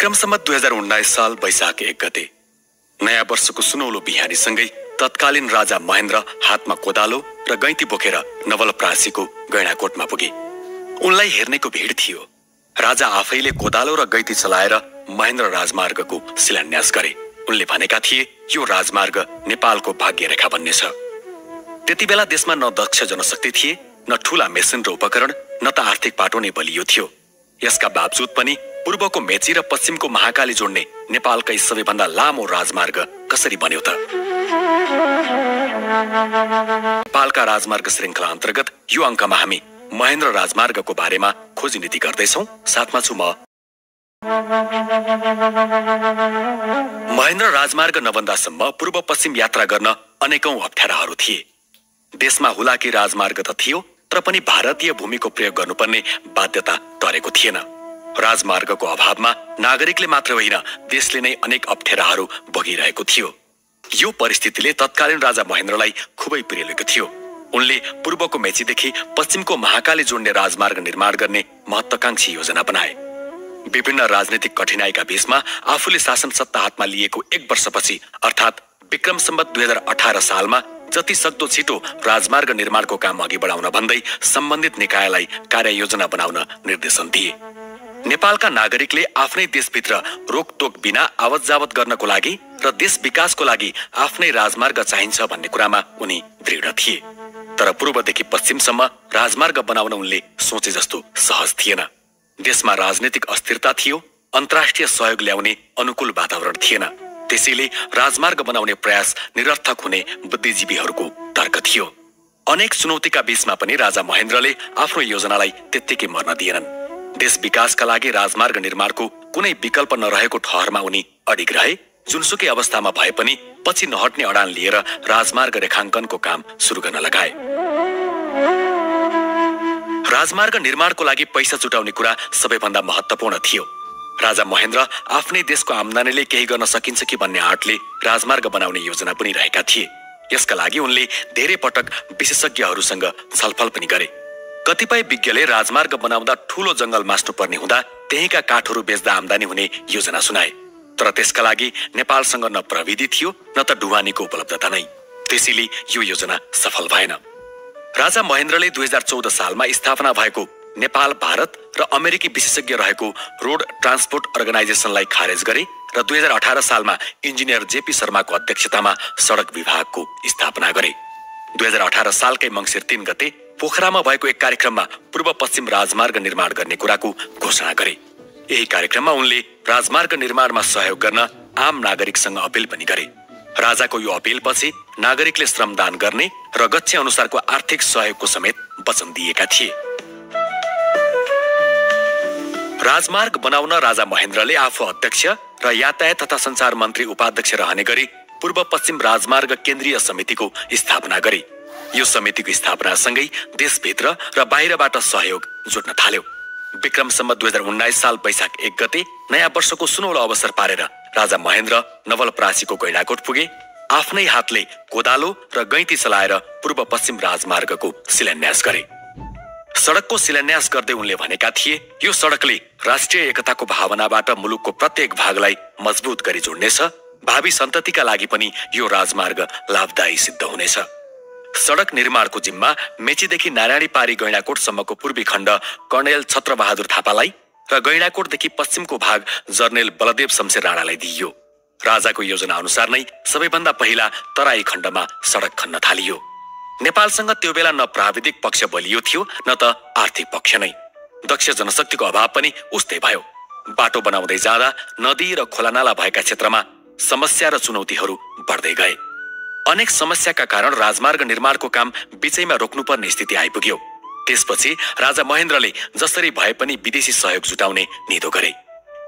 विक्रम सम्वत 2019 साल वैशाख 1 गते नयाँ वर्षको सुनौलो बिहानीसँगै तत्कालीन राजा महेन्द्र हातमा कोदालो र गैँती बोकेर नवलपरासीको गैँडाकोटमा पुगे। उनलाई हेर्नेको भिड थियो। राजा आफैले कोदालो र गैँती चलाएर महेन्द्र राजमार्गको शिलान्यास गरे। उनले भनेका थिए यो राजमार्ग नेपालको भाग्य रेखा बन्नेछ। त्यति बेला देशमा न दक्ष जनशक्ति थिए, न ठूला मेसिन र उपकरण, न त आर्थिक पाटो नै बलियो थियो। यसका बावजुद पनि पूर्वको मेची र पश्चिमको महाकाली जोड्ने नेपालकै सबैभन्दा लामो राजमार्ग कसरी बन्यो त? नेपालका राजमार्ग श्रृङ्खला अन्तर्गत यो अङ्कमा हामी महेन्द्र राजमार्गको बारेमा खोजी नीति गर्दैछौँ। साथमा छु म। महेन्द्र राजमार्ग नबन्दासम्म पूर्व पश्चिम यात्रा गर्न अनेकौं अप्ठ्याराहरू थिए। देशमा हुलाकी राजमार्ग त थियो, तर पनि भारतीय भूमिको प्रयोग गर्नुपर्ने बाध्यता टरेको थिएन। राजमार्गको अभावमा नागरिकले मात्र होइन, देशले नै अनेक अप्ठ्याराहरू भोगिरहेको थियो। यो परिस्थितिले तत्कालीन राजा महेन्द्रलाई खुबै पिरेलेको थियो। उनले पूर्वको मेचीदेखि पश्चिमको महाकाली जोड्ने राजमार्ग निर्माण गर्ने महत्वाकांक्षी योजना बनाए। विभिन्न राजनीतिक कठिनाइका बीचमा आफूले शासन सत्ता हातमा लिएको 1 वर्षपछि अर्थात् विक्रम सम्वत 2018 सालमा जति सक्दो छिटो राजमार्ग निर्माणको काम अघि बढाउन भन्दै सम्बन्धित निकायलाई कार्ययोजना बनाउन निर्देशन दिए। नेपालका नागरिकले आफ्नै देशभित्र रोकटोक बिना आवत जावत गर्नको लागि र देश विकासको लागि आफ्नै राजमार्ग चाहिन्छ भन्ने कुरामा उनी दृढ थिए। तर पूर्वदेखि पश्चिमसम्म राजमार्ग बनाउन उनले सोचे जस्तो सहज थिएन। देशमा राजनीतिक अस्थिरता थियो, अन्तर्राष्ट्रिय सहयोग ल्याउने अनुकूल वातावरण थिएन। त्यसैले राजमार्ग बनाउने प्रयास निरर्थक हुने बुद्धिजीवीहरूको तर्क थियो। अनेक चुनौतीका बीचमा पनि राजा महेन्द्रले आफ्नो योजनालाई त्यत्तिकै मर्न दिएनन्। देश विकासका लागि राजमार्ग निर्माणको कुनै विकल्प नरहेको ठहरमा उनी अडिग रहे। जुनसुकै अवस्थामा भए पनि पछि नहट्ने अडान लिएर राजमार्ग रेखाङ्कनको काम सुरु गर्न लगाए। राजमार्ग निर्माणको लागि पैसा जुटाउने कुरा सबैभन्दा महत्त्वपूर्ण थियो। राजा महेन्द्र आफ्नै देशको आम्दानीले केही गर्न सकिन्छ कि भन्ने आँटले राजमार्ग बनाउने योजना पनि रहेका थिए। यसका लागि उनले धेरै पटक विशेषज्ञहरूसँग छलफल पनि गरे। कतिपय विज्ञले राजमार्ग बनाउँदा ठूलो जंगल मास्नुपर्ने हुँदा त्यहीका काठहरू बेच्दा आम्दानी हुने योजना सुनाए। तर त्यसका लागि नेपालसँग न प्रविधि थियो, न त ढुवानीको उपलब्धता नै। त्यसैले यो योजना सफल भएन। राजा महेन्द्रले 2014 सालमा स्थापना भएको नेपाल, भारत र अमेरिकी विशेषज्ञ रहेको रोड ट्रान्सपोर्ट अर्गनाइजेसनलाई खारेज गरे र 2018 सालमा इन्जिनियर जेपी शर्माको अध्यक्षतामा सडक विभागको स्थापना गरे। 2018 सालकै मङ्सिर 3 गते पोखरामा भएको एक कार्यक्रममा पूर्व पश्चिम राजमार्ग निर्माण गर्ने कुराको घोषणा गरे। यही कार्यक्रममा उनले राजमार्ग निर्माणमा सहयोग गर्न आम नागरिकसँग अपिल पनि गरे। राजाको यो अपिलपछि नागरिकले श्रमदान गर्ने र गच्छे अनुसारको आर्थिक सहयोगको समेत वचन दिएका थिए। राजमार्ग बनाउन राजा महेन्द्रले आफू अध्यक्ष र यातायात तथा सञ्चार मन्त्री उपाध्यक्ष रहने गरी पूर्व पश्चिम राजमार्ग केन्द्रीय समितिको स्थापना गरे। यो समितिको स्थापनासँगै देशभित्र र बाहिरबाट सहयोग जुट्न थाल्यो। विक्रम सम्वत 2019 साल वैशाख 1 गते नयाँ वर्षको सुनौलो अवसर पारेर राजा महेन्द्र नवलपरासीको गैँडाकोट पुगे। आफ्नै हातले कोदालो र गैँती चलाएर पूर्व पश्चिम राजमार्गको शिलान्यास गरे। सडकको शिलान्यास गर्दै उनले भनेका थिए यो सडकले राष्ट्रिय एकताको भावनाबाट मुलुकको प्रत्येक भागलाई मजबुत गरी जोड्नेछ। भावी सन्ततिका लागि पनि यो राजमार्ग लाभदायी सिद्ध हुनेछ। सडक निर्माणको जिम्मा मेचीदेखि नारायणी पारी गैँडाकोटसम्मको पूर्वी खण्ड कर्णेल छत्रबहादुर थापालाई र गैँडाकोटदेखि पश्चिमको भाग जर्नेल बलदेव शमशेर राणालाई दिइयो। राजाको योजना अनुसार नै सबैभन्दा पहिला तराई खण्डमा सडक खन्न थालियो। नेपालसँग त्यो बेला न प्राविधिक पक्ष बलियो थियो, न त आर्थिक पक्ष नै। दक्ष जनशक्तिको अभाव पनि उस्तै भयो। बाटो बनाउँदै जाँदा नदी र खोलानाला भएका क्षेत्रमा समस्या र चुनौतीहरू बढ्दै गए। अनेक समस्याका कारण राजमार्ग निर्माणको काम बिचैमा रोक्नुपर्ने स्थिति आइपुग्यो। त्यसपछि राजा महेन्द्रले जसरी भए पनि विदेशी सहयोग जुटाउने निधो गरे।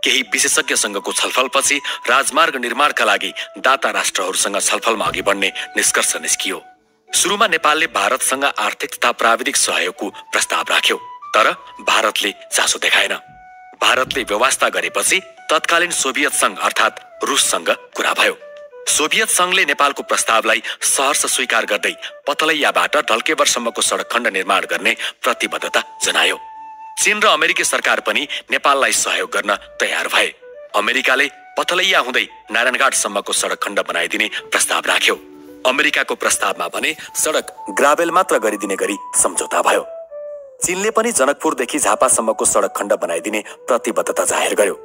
केही विशेषज्ञसँगको छलफलपछि राजमार्ग निर्माणका लागि दाता राष्ट्रहरूसँग छलफलमा अघि बढ्ने निष्कर्ष निस्कियो। सुरुमा नेपालले भारतसँग आर्थिक तथा प्राविधिक सहयोगको प्रस्ताव राख्यो, तर भारतले चासो देखाएन। भारतले व्यवस्था गरेपछि तत्कालीन सोभियत संघ अर्थात् रुससँग कुरा भयो। सोभियत संघले नेपालको प्रस्तावलाई सहर्ष स्वीकार गर्दै पतलैयाबाट ढल्केवरसम्मको सडक खण्ड निर्माण गर्ने प्रतिबद्धता जनायो। चीन र अमेरिकी सरकार पनि नेपाललाई सहयोग गर्न तयार भए। अमेरिकाले पथलैया हुँदै नारायणघाटसम्मको सडक खण्ड बनाइदिने प्रस्ताव राख्यो। अमेरिकाको प्रस्तावमा भने सडक ग्राभेल मात्र गरिदिने गरी सम्झौता भयो। चीनले पनि जनकपुरदेखि झापासम्मको सडक खण्ड बनाइदिने प्रतिबद्धता जाहेर गर्यो।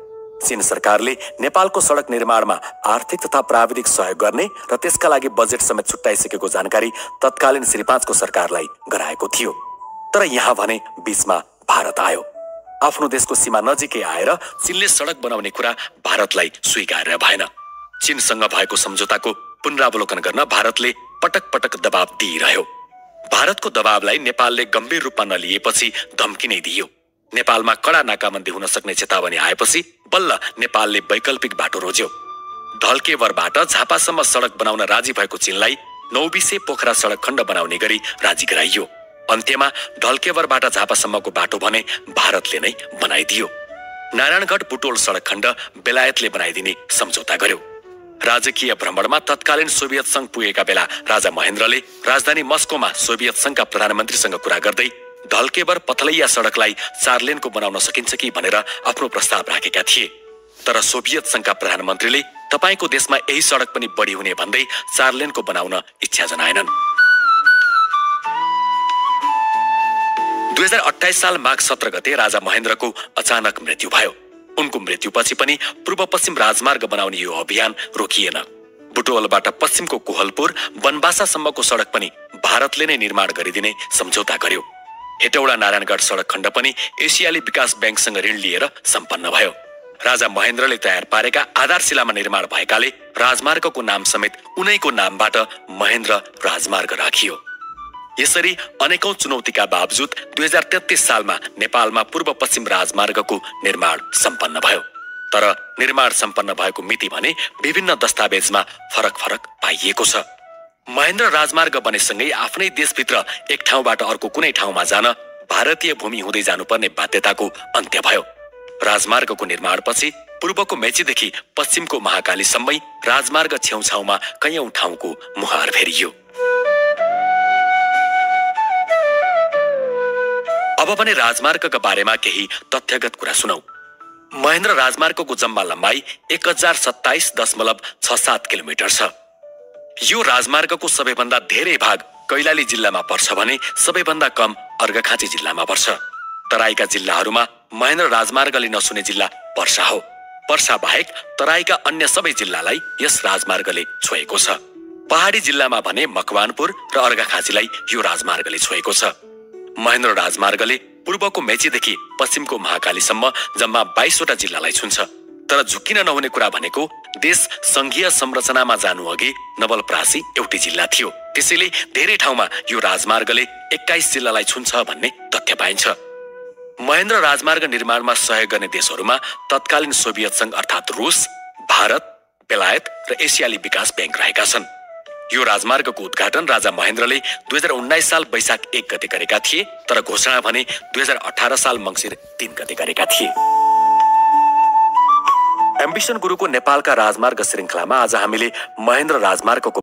चीन सरकारले नेपालको सडक निर्माणमा आर्थिक तथा प्राविधिक सहयोग गर्ने र त्यसका लागि बजेट समेत छुट्याइसकेको जानकारी तत्कालीन श्री 5 को सरकारलाई गराएको थियो। तर यहाँ भने बीचमा भारत आयो। आफ्नो देशको सीमा नजिकै आएर चीनले सडक बनाउने कुरा भारतलाई स्वीकार्य भएन। चीनसँग भएको सम्झौताको पुनरावलोकन गर्न भारतले पटक पटक दबाव दिइरह्यो। भारतको दबावलाई नेपालले गम्भीर रूपमा नलिएपछि धम्की नै दियो। नेपालमा कडा नाकाबन्दी हुन सक्ने चेतावनी आएपछि बल्ल नेपालले वैकल्पिक बाटो रोज्यो। ढल्केवरबाट झापासम्म सडक बनाउन राजी भएको चीनलाई नौबिसे पोखरा सडक खण्ड बनाउने गरी राजी गराइयो। अन्त्यमा ढल्केवरबाट झापासम्मको बाटो भने भारतले नै बनाइदियो। नारायणगढ बुटोल सडक खण्ड बेलायतले बनाइदिने सम्झौता गर्यो। राजकीय भ्रमणमा तत्कालीन सोभियत संघ पुगेका बेला राजा महेन्द्रले राजधानी मस्कोमा सोभियत संघका प्रधानमन्त्रीसँग कुरा गर्दै ढल्केवर पथलैया सडकलाई 4 लेनको बनाउन सकिन्छ कि भनेर आफ्नो प्रस्ताव राखेका थिए। तर सोभियत संघका प्रधानमन्त्रीले तपाईको देशमा यही सडक पनि बढी हुने भन्दै 4 लेनको बनाउन इच्छा जनाएनन्। 2028 साल माघ 17 गते राजा महेन्द्रको अचानक मृत्यु भयो। उनको मृत्युपछि पनि पूर्व पश्चिम राजमार्ग बनाउने यो अभियान रोकिएन। बुटवलबाट पश्चिमको कोहलपुर बनबासासम्मको सडक पनि भारतले नै निर्माण गरिदिने सम्झौता गर्यो। हेटौडा नारायणगढ सडक खण्ड पनि एसियाली विकास ब्याङ्कसँग ऋण लिएर सम्पन्न भयो। राजा महेन्द्रले तयार पारेका आधारशिलामा निर्माण भएकाले राजमार्गको नाम समेत उनैको नामबाट महेन्द्र राजमार्ग राखियो। यसरी अनेकौं चुनौतीका बावजुद 2033 सालमा नेपालमा पूर्व पश्चिम राजमार्गको निर्माण सम्पन्न भयो। तर निर्माण सम्पन्न भएको मिति भने विभिन्न दस्तावेजमा फरक पाइएको छ। महेन्द्र राजमार्ग बनेसँगै आफ्नै देशभित्र एक ठाउँबाट अर्को कुनै ठाउँमा जान भारतीय भूमि हुँदै जानुपर्ने बाध्यताको अन्त्य भयो। राजमार्गको निर्माणपछि पूर्वको मेचीदेखि पश्चिमको महाकालीसम्मै राजमार्ग छेउछाउमा कैयौं ठाउँको मुहार फेरियो। अब भने राजमार्गका बारेमा केही तथ्यगत कुरा सुनौ। महेन्द्र राजमार्गको जम्मा लम्बाइ 1027.67 किलोमिटर छ। यो राजमार्गको सबैभन्दा धेरै भाग कैलाली जिल्लामा पर्छ भने सबैभन्दा कम अर्घाखाँची जिल्लामा पर्छ। तराईका जिल्लाहरूमा महेन्द्र राजमार्गले नछुने जिल्ला पर्सा हो। पर्सा बाहेक तराईका अन्य सबै जिल्लालाई यस राजमार्गले छोएको छ। पहाडी जिल्लामा भने मकवानपुर र अर्घाखाँचीलाई यो राजमार्गले छोएको छ। महेन्द्र राजमार्गले पूर्वको मेचीदेखि पश्चिमको महाकालीसम्म जम्मा 22 वटा जिल्लालाई छुन्छ। तर झुक्किन नहुने कुरा भनेको देश संघीय संरचनामा जानु अघि नवलपरासी एउटै जिल्ला थियो। त्यसैले धेरै ठाउँमा यो राजमार्गले 21 जिल्लालाई छुन्छ भन्ने तथ्य पाइन्छ। महेन्द्र राजमार्ग निर्माणमा सहयोग गर्ने देशहरूमा तत्कालीन सोभियत संघ अर्थात् रूस, भारत, बेलायत र एसियाली विकास ब्याङ्क रहेका छन्। यो राजमार्गको उद्घाटन राजा महेन्द्रले 2019 साल वैशाख 1 गते गरेका थिए। तर घोषणा भने 2018 साल मङ्सिर 3 गते गरेका थिए। एम्बिसन गुरुको नेपालका राजमार्ग श्रृङ्खलामा आज हामीले महेन्द्र राजमार्गको